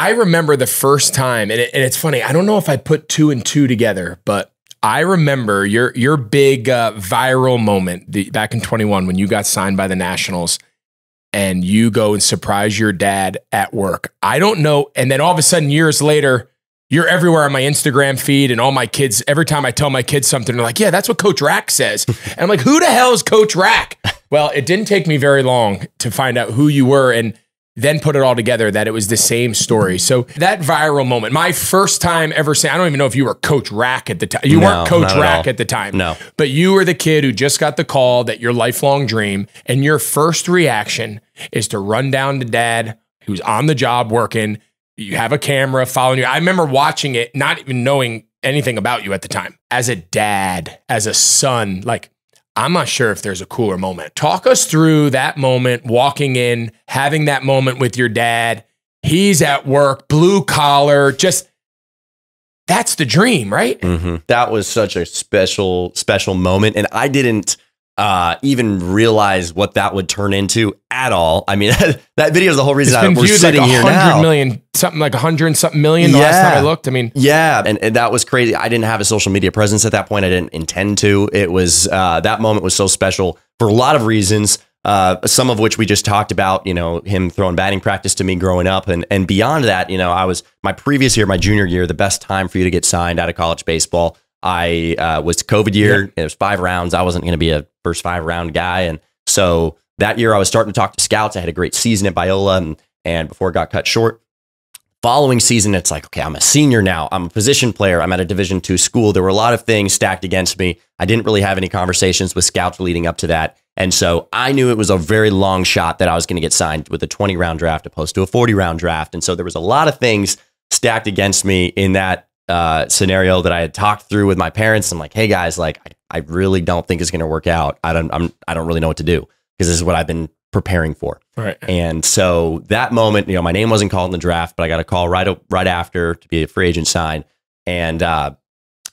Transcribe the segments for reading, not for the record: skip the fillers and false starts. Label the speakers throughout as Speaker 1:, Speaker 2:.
Speaker 1: I remember the first time, and it's funny, I don't know if I put 2 and 2 together, but I remember your big viral moment back in 21 when you got signed by the Nationals and you go and surprise your dad at work. I don't know. And then all of a sudden, years later, you're everywhere on my Instagram feed, and all my kids, every time I tell my kids something, they're like, yeah, that's what Coach RAC says. And I'm like, who the hell is Coach RAC? Well, it didn't take me very long to find out who you were and then put it all together that it was the same story. So that viral moment, my first time ever saying, I don't even know if you were Coach RAC at the time. You weren't Coach RAC at the time.
Speaker 2: No.
Speaker 1: But you were the kid who just got the call that your lifelong dream, and your first reaction is to run down to dad who's on the job working. You have a camera following you. I remember watching it, not even knowing anything about you at the time. As a dad, as a son, like, I'm not sure if there's a cooler moment. Talk us through that moment, walking in, having that moment with your dad. He's at work, blue collar, just, that's the dream, right?
Speaker 2: Mm-hmm. That was such a special moment. And I didn't even realize what that would turn into at all. I mean, that video is the whole reason we're sitting here now.
Speaker 1: 100 million, something like 100 something million the last time I looked. I mean,
Speaker 2: yeah. And that was crazy. I didn't have a social media presence at that point. I didn't intend to. It was, that moment was so special for a lot of reasons. Some of which we just talked about, you know, him throwing batting practice to me growing up. And beyond that, you know, I was my previous year, my junior year, the best time for you to get signed out of college baseball. I was COVID year. Yeah. It was 5 rounds. I wasn't going to be a first 5 round guy. And so that year I was starting to talk to scouts. I had a great season at Biola and before it got cut short. Following season, it's like, okay, I'm a senior now. I'm a position player. I'm at a Division II school. There were a lot of things stacked against me. I didn't really have any conversations with scouts leading up to that. And so I knew it was a very long shot that I was going to get signed with a 20 round draft opposed to a 40 round draft. And so there was a lot of things stacked against me in that scenario that I had talked through with my parents. I'm like, hey guys, like, I really don't think it's going to work out. I don't really know what to do because this is what I've been preparing for.
Speaker 1: Right.
Speaker 2: And so that moment, you know, my name wasn't called in the draft, but I got a call right after to be a free agent sign. And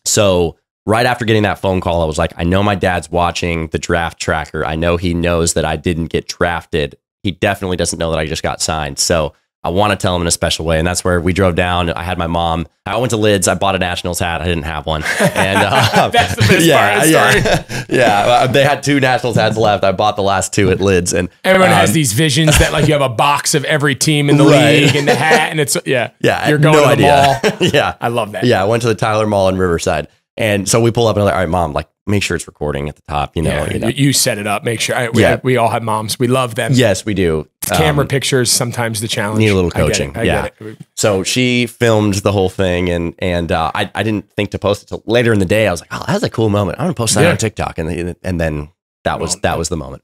Speaker 2: so right after getting that phone call, I was like, I know my dad's watching the draft tracker. I know he knows that I didn't get drafted. He definitely doesn't know that I just got signed. So I want to tell him in a special way. And that's where we drove down. I had my mom. I went to Lids. I bought a Nationals hat. I didn't have one. And
Speaker 1: that's the best part of the story.
Speaker 2: Yeah. They had 2 Nationals hats left. I bought the last 2 at Lids. And
Speaker 1: everyone has these visions that like you have a box of every team in the league and the hat. And it's, yeah. You're going to the mall.
Speaker 2: Yeah.
Speaker 1: I love that.
Speaker 2: Yeah. I went to the Tyler Mall in Riverside. And so we pull up and I'm like, all right, mom, like, make sure it's recording at the top, you know.
Speaker 1: You set it up, make sure. We all have moms. We love them.
Speaker 2: Yes, we do.
Speaker 1: Camera pictures, sometimes the challenge.
Speaker 2: Need a little coaching. I get it. So she filmed the whole thing and I didn't think to post it till later in the day. I was like, oh, that's a cool moment. I'm going to post that on TikTok. And then that was the moment.